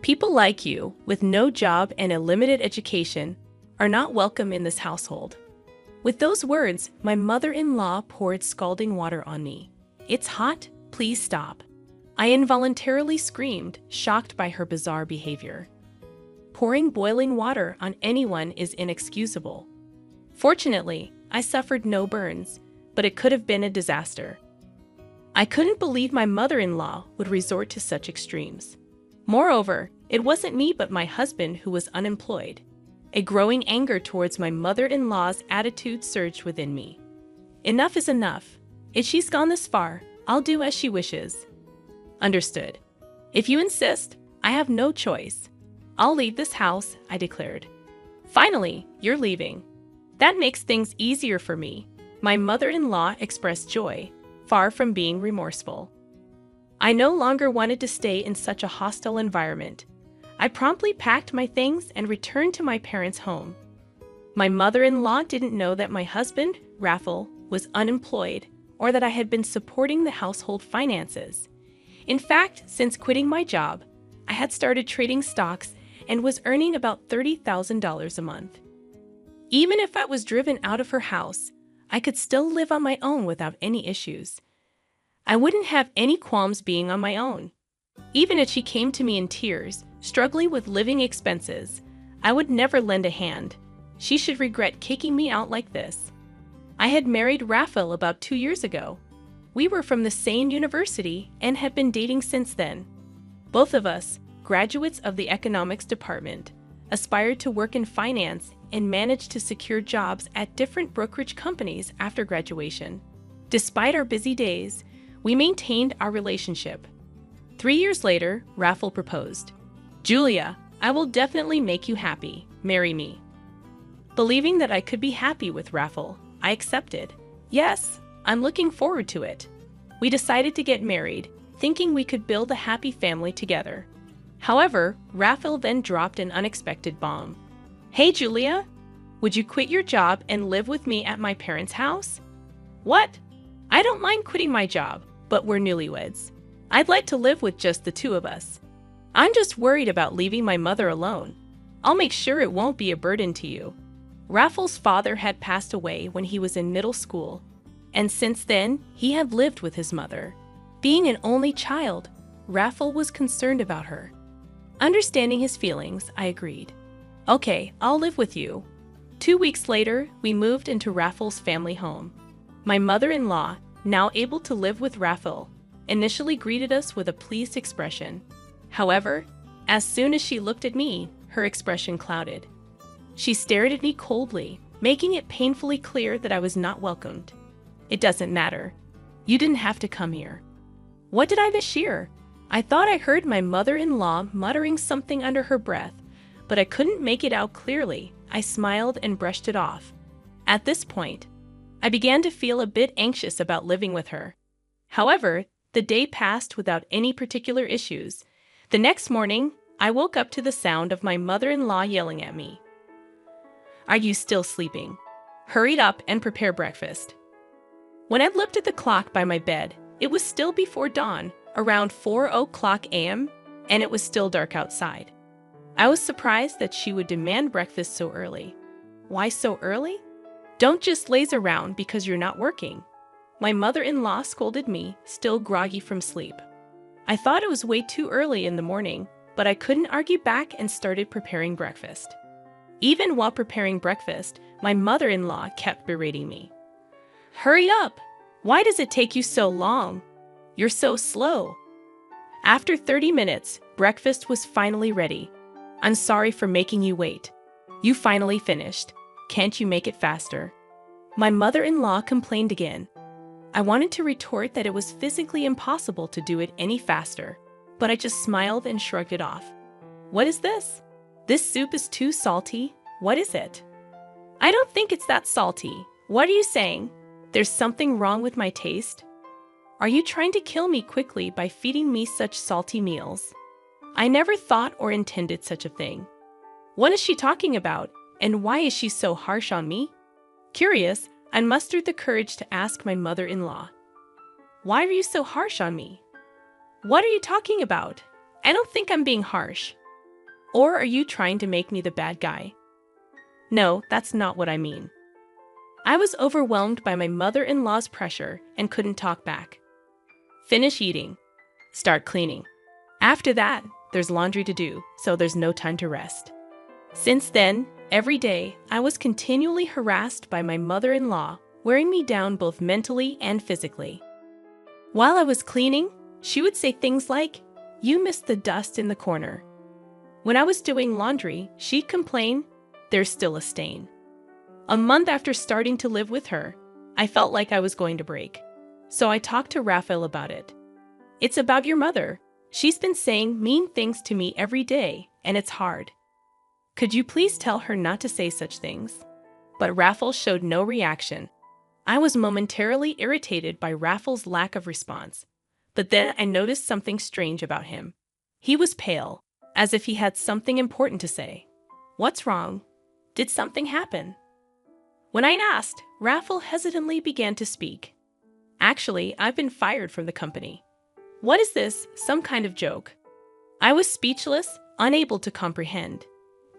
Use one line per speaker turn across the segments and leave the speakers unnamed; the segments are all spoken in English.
People like you, with no job and a limited education, are not welcome in this household. With those words, my mother-in-law poured scalding water on me. It's hot, please stop. I involuntarily screamed, shocked by her bizarre behavior. Pouring boiling water on anyone is inexcusable. Fortunately, I suffered no burns, but it could have been a disaster. I couldn't believe my mother-in-law would resort to such extremes. Moreover, it wasn't me but my husband who was unemployed. A growing anger towards my mother-in-law's attitude surged within me. Enough is enough. If she's gone this far, I'll do as she wishes. Understood. If you insist, I have no choice. I'll leave this house, I declared. Finally, you're leaving. That makes things easier for me. My mother-in-law expressed joy, far from being remorseful. I no longer wanted to stay in such a hostile environment. I promptly packed my things and returned to my parents' home. My mother-in-law didn't know that my husband, Raffle, was unemployed or that I had been supporting the household finances. In fact, since quitting my job, I had started trading stocks and was earning about $30,000 a month. Even if I was driven out of her house, I could still live on my own without any issues. I wouldn't have any qualms being on my own. Even if she came to me in tears, struggling with living expenses, I would never lend a hand. She should regret kicking me out like this. I had married Raphael about 2 years ago. We were from the same university and had been dating since then. Both of us, graduates of the economics department, aspired to work in finance and managed to secure jobs at different brokerage companies after graduation. Despite our busy days, we maintained our relationship. 3 years later, Raphael proposed. "Julia, I will definitely make you happy. Marry me." Believing that I could be happy with Raphael, I accepted. Yes, I'm looking forward to it. We decided to get married, thinking we could build a happy family together. However, Raphael then dropped an unexpected bomb. "Hey Julia, would you quit your job and live with me at my parents' house?" "What? I don't mind quitting my job, but we're newlyweds. I'd like to live with just the two of us. I'm just worried about leaving my mother alone. I'll make sure it won't be a burden to you." Raphael's father had passed away when he was in middle school, and since then, he had lived with his mother. Being an only child, Raphael was concerned about her. Understanding his feelings, I agreed. "Okay, I'll live with you." 2 weeks later, we moved into Raphael's family home. My mother-in-law, now able to live with Raphael, initially greeted us with a pleased expression. However, as soon as she looked at me, her expression clouded. She stared at me coldly, making it painfully clear that I was not welcomed. "It doesn't matter. You didn't have to come here." What did I mishear? I thought I heard my mother-in-law muttering something under her breath, but I couldn't make it out clearly. I smiled and brushed it off. At this point, I began to feel a bit anxious about living with her. However, the day passed without any particular issues. The next morning, I woke up to the sound of my mother-in-law yelling at me. "Are you still sleeping? Hurry up and prepare breakfast." When I looked at the clock by my bed, it was still before dawn, around 4:00 a.m., and it was still dark outside. I was surprised that she would demand breakfast so early. Why so early? "Don't just laze around because you're not working." My mother-in-law scolded me, still groggy from sleep. I thought it was way too early in the morning, but I couldn't argue back and started preparing breakfast. Even while preparing breakfast, my mother-in-law kept berating me. "Hurry up! Why does it take you so long? You're so slow." After 30 minutes, breakfast was finally ready. "I'm sorry for making you wait. You finally finished. Can't you make it faster?" My mother-in-law complained again. I wanted to retort that it was physically impossible to do it any faster, but I just smiled and shrugged it off. "What is this? This soup is too salty. What is it?" "I don't think it's that salty. What are you saying? There's something wrong with my taste? Are you trying to kill me quickly by feeding me such salty meals? I never thought or intended such a thing. What is she talking about, and why is she so harsh on me?" Curious, I mustered the courage to ask my mother-in-law. "Why are you so harsh on me?" "What are you talking about? I don't think I'm being harsh. Or are you trying to make me the bad guy? No, that's not what I mean. I was overwhelmed by my mother-in-law's pressure and couldn't talk back. Finish eating. Start cleaning. After that, there's laundry to do, so there's no time to rest. Since then, every day, I was continually harassed by my mother-in-law, wearing me down both mentally and physically. While I was cleaning, she would say things like, "You missed the dust in the corner." When I was doing laundry, she'd complain, "There's still a stain." A month after starting to live with her, I felt like I was going to break. So I talked to Raphael about it. "It's about your mother. She's been saying mean things to me every day, and it's hard. Could you please tell her not to say such things?" But Raphael showed no reaction. I was momentarily irritated by Raphael's lack of response. But then I noticed something strange about him. He was pale, as if he had something important to say. "What's wrong? Did something happen?" When I asked, Raphael hesitantly began to speak. "Actually, I've been fired from the company." "What is this, some kind of joke?" I was speechless, unable to comprehend.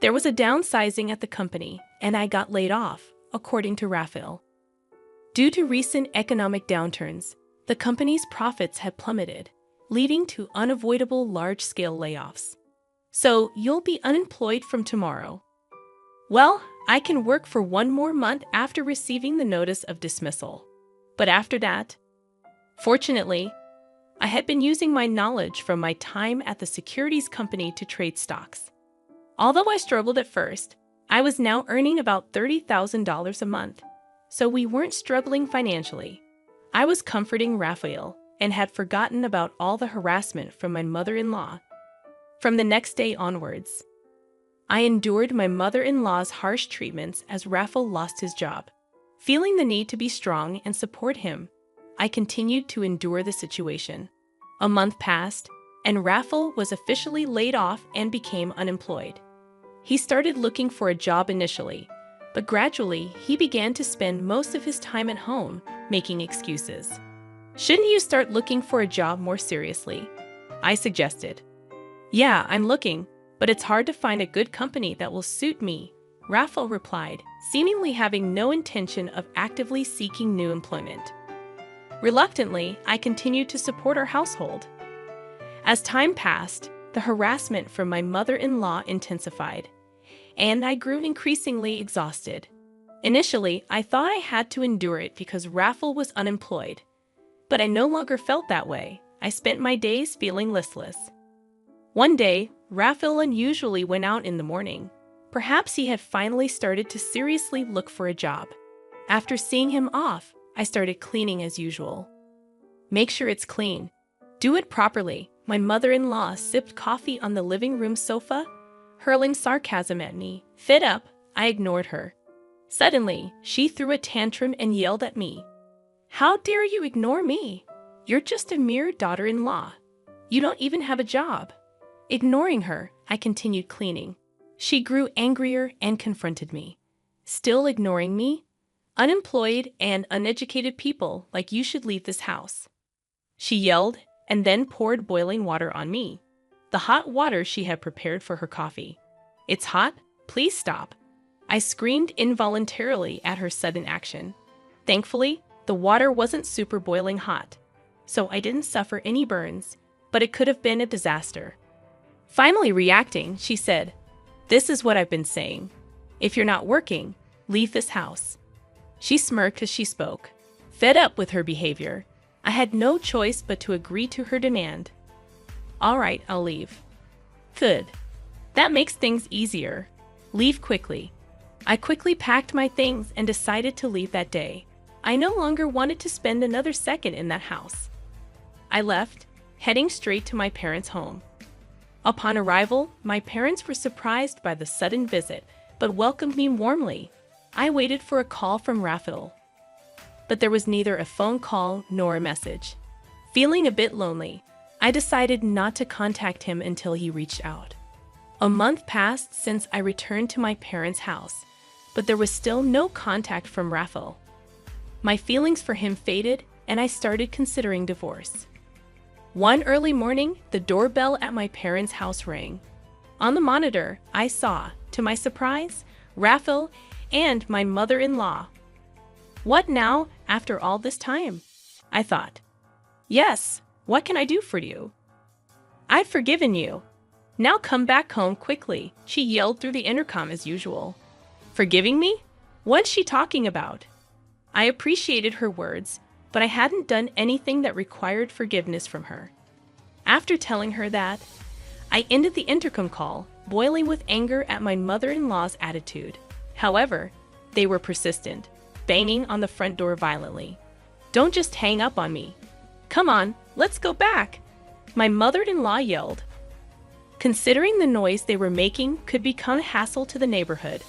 There was a downsizing at the company, and I got laid off, according to Raphael. Due to recent economic downturns, the company's profits had plummeted, leading to unavoidable large-scale layoffs. "So you'll be unemployed from tomorrow." "Well, I can work for one more month after receiving the notice of dismissal. But after that..." Fortunately, I had been using my knowledge from my time at the securities company to trade stocks. Although I struggled at first, I was now earning about $30,000 a month, so we weren't struggling financially. I was comforting Raphael and had forgotten about all the harassment from my mother-in-law. From the next day onwards, I endured my mother-in-law's harsh treatments as Raphael lost his job. Feeling the need to be strong and support him, I continued to endure the situation. A month passed, and Raphael was officially laid off and became unemployed. He started looking for a job initially, but gradually he began to spend most of his time at home, making excuses. "Shouldn't you start looking for a job more seriously?" I suggested. "Yeah, I'm looking, but it's hard to find a good company that will suit me," Raphael replied, seemingly having no intention of actively seeking new employment. Reluctantly, I continued to support our household. As time passed, the harassment from my mother-in-law intensified, and I grew increasingly exhausted. Initially, I thought I had to endure it because Raphael was unemployed, but I no longer felt that way. I spent my days feeling listless. One day, Raphael unusually went out in the morning. Perhaps he had finally started to seriously look for a job. After seeing him off, I started cleaning as usual. "Make sure it's clean. Do it properly." My mother-in-law sipped coffee on the living room sofa, hurling sarcasm at me. Fed up, I ignored her. Suddenly, she threw a tantrum and yelled at me. "How dare you ignore me? You're just a mere daughter-in-law. You don't even have a job." Ignoring her, I continued cleaning. She grew angrier and confronted me. "Still ignoring me? Unemployed and uneducated people like you should leave this house." She yelled and then poured boiling water on me, the hot water she had prepared for her coffee. "It's hot, please stop." I screamed involuntarily at her sudden action. Thankfully, the water wasn't super boiling hot, so I didn't suffer any burns, but it could have been a disaster. Finally reacting, she said, "This is what I've been saying. If you're not working, leave this house." She smirked as she spoke. Fed up with her behavior, I had no choice but to agree to her demand. "All right, I'll leave." "Good. That makes things easier. Leave quickly." I quickly packed my things and decided to leave that day. I no longer wanted to spend another second in that house. I left, heading straight to my parents' home. Upon arrival, my parents were surprised by the sudden visit, but welcomed me warmly. I waited for a call from Raphael, but there was neither a phone call nor a message. Feeling a bit lonely, I decided not to contact him until he reached out. A month passed since I returned to my parents' house, but there was still no contact from Raphael. My feelings for him faded, and I started considering divorce. One early morning, the doorbell at my parents' house rang. On the monitor, I saw, to my surprise, Raphael and my mother-in-law. What now, after all this time? I thought. Yes, what can I do for you? I've forgiven you. Now come back home quickly, she yelled through the intercom as usual. Forgiving me? What's she talking about? I appreciated her words, but I hadn't done anything that required forgiveness from her. After telling her that, I ended the intercom call, boiling with anger at my mother-in-law's attitude. However, they were persistent, banging on the front door violently. Don't just hang up on me. Come on, let's go back, my mother-in-law yelled. Considering the noise they were making could become a hassle to the neighborhood,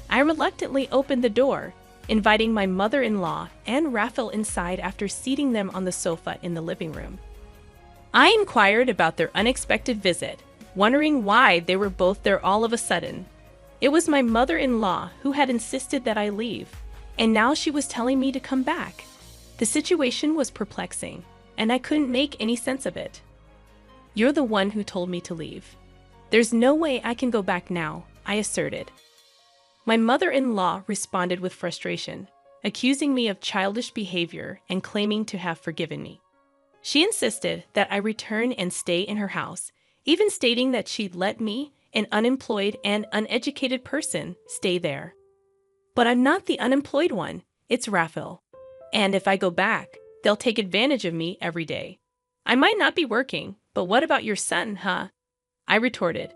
I reluctantly opened the door, inviting my mother-in-law and Raphael inside after seating them on the sofa in the living room. I inquired about their unexpected visit, wondering why they were both there all of a sudden. It was my mother-in-law who had insisted that I leave, and now she was telling me to come back. The situation was perplexing, and I couldn't make any sense of it. You're the one who told me to leave. There's no way I can go back now, I asserted. My mother-in-law responded with frustration, accusing me of childish behavior and claiming to have forgiven me. She insisted that I return and stay in her house, even stating that she'd let me, an unemployed and uneducated person, stay there. But I'm not the unemployed one, it's Raphael. And if I go back, they'll take advantage of me every day. I might not be working, but what about your son, huh? I retorted.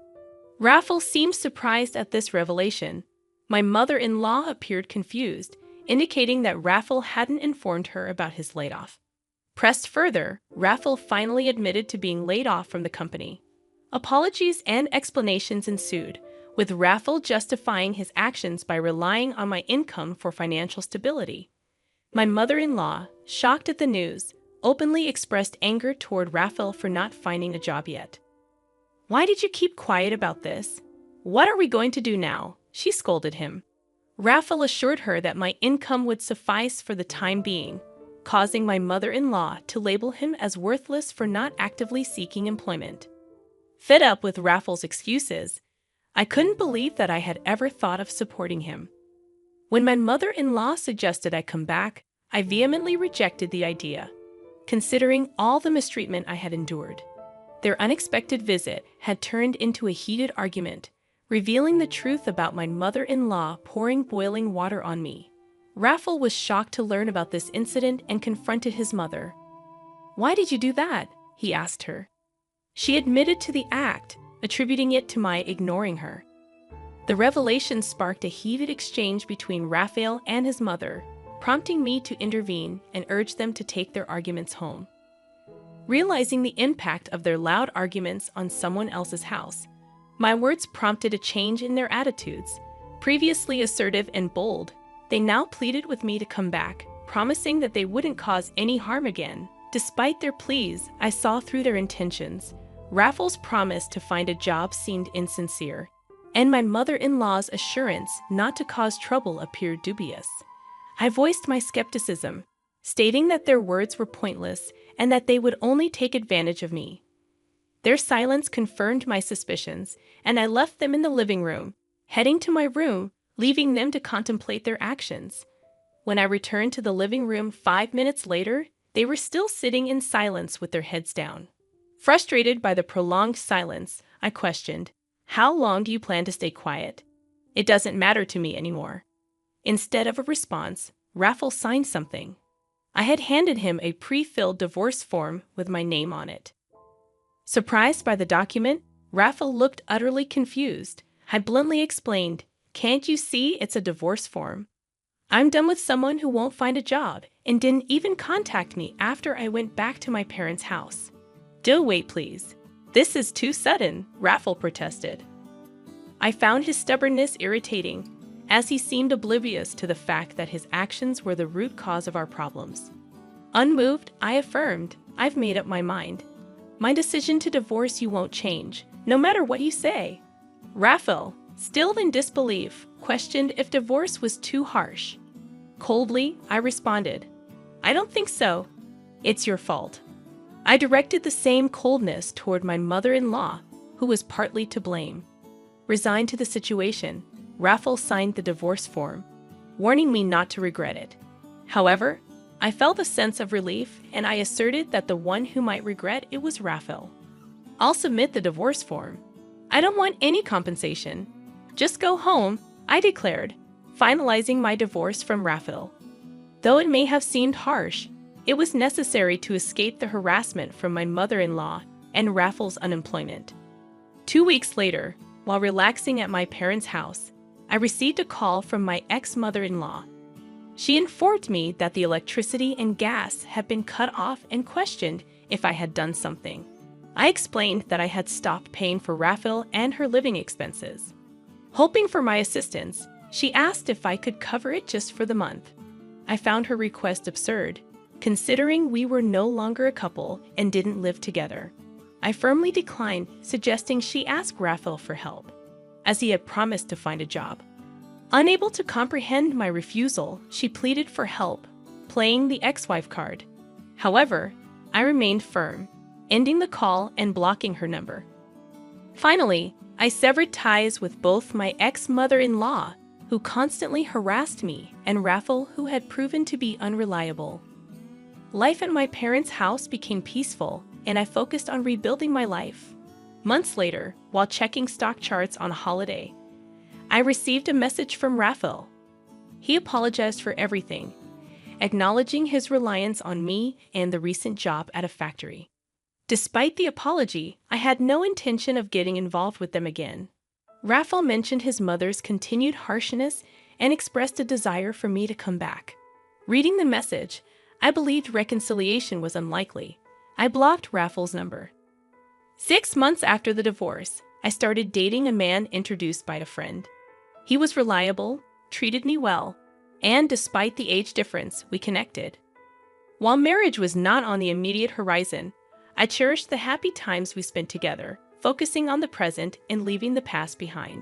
Raphael seemed surprised at this revelation. My mother-in-law appeared confused, indicating that Raphael hadn't informed her about his layoff. Pressed further, Raphael finally admitted to being laid off from the company. Apologies and explanations ensued, with Raphael justifying his actions by relying on my income for financial stability. My mother-in-law, shocked at the news, openly expressed anger toward Raphael for not finding a job yet. Why did you keep quiet about this? What are we going to do now? She scolded him. Raphael assured her that my income would suffice for the time being, causing my mother-in-law to label him as worthless for not actively seeking employment. Fed up with Raphael's excuses, I couldn't believe that I had ever thought of supporting him. When my mother-in-law suggested I come back, I vehemently rejected the idea, considering all the mistreatment I had endured. Their unexpected visit had turned into a heated argument, revealing the truth about my mother-in-law pouring boiling water on me. Raphael was shocked to learn about this incident and confronted his mother. Why did you do that? He asked her. She admitted to the act, attributing it to my ignoring her. The revelation sparked a heated exchange between Raphael and his mother, prompting me to intervene and urge them to take their arguments home. Realizing the impact of their loud arguments on someone else's house, my words prompted a change in their attitudes. Previously assertive and bold, they now pleaded with me to come back, promising that they wouldn't cause any harm again. Despite their pleas, I saw through their intentions. Raphael's promise to find a job seemed insincere, and my mother-in-law's assurance not to cause trouble appeared dubious. I voiced my skepticism, stating that their words were pointless and that they would only take advantage of me. Their silence confirmed my suspicions, and I left them in the living room, heading to my room, leaving them to contemplate their actions. When I returned to the living room 5 minutes later, they were still sitting in silence with their heads down. Frustrated by the prolonged silence, I questioned, "How long do you plan to stay quiet? It doesn't matter to me anymore." Instead of a response, Raphael signed something. I had handed him a pre-filled divorce form with my name on it. Surprised by the document, Raphael looked utterly confused. I bluntly explained, "Can't you see it's a divorce form? I'm done with someone who won't find a job and didn't even contact me after I went back to my parents' house." "Do wait, please. This is too sudden," Raphael protested. I found his stubbornness irritating, as he seemed oblivious to the fact that his actions were the root cause of our problems. Unmoved, I affirmed, "I've made up my mind. My decision to divorce you won't change, no matter what you say." Raphael, still in disbelief, questioned if divorce was too harsh. Coldly, I responded, "I don't think so. It's your fault." I directed the same coldness toward my mother-in-law, who was partly to blame. Resigned to the situation, Raphael signed the divorce form, warning me not to regret it. However, I felt a sense of relief and I asserted that the one who might regret it was Raphael. I'll submit the divorce form. I don't want any compensation. Just go home, I declared, finalizing my divorce from Raphael. Though it may have seemed harsh, it was necessary to escape the harassment from my mother-in-law and Raphael's unemployment. 2 weeks later, while relaxing at my parents' house, I received a call from my ex-mother-in-law. She informed me that the electricity and gas had been cut off and questioned if I had done something. I explained that I had stopped paying for Raphael and her living expenses. Hoping for my assistance, she asked if I could cover it just for the month. I found her request absurd, considering we were no longer a couple and didn't live together. I firmly declined, suggesting she ask Raphael for help, as he had promised to find a job. Unable to comprehend my refusal, she pleaded for help, playing the ex-wife card. However, I remained firm, ending the call and blocking her number. Finally, I severed ties with both my ex-mother-in-law, who constantly harassed me, and Raphael, who had proven to be unreliable. Life at my parents' house became peaceful, and I focused on rebuilding my life. Months later, while checking stock charts on a holiday, I received a message from Raphael. He apologized for everything, acknowledging his reliance on me and the recent job at a factory. Despite the apology, I had no intention of getting involved with them again. Raphael mentioned his mother's continued harshness and expressed a desire for me to come back. Reading the message, I believed reconciliation was unlikely. I blocked Raphael's number. 6 months after the divorce, I started dating a man introduced by a friend. He was reliable, treated me well, and despite the age difference, we connected. While marriage was not on the immediate horizon, I cherished the happy times we spent together, focusing on the present and leaving the past behind.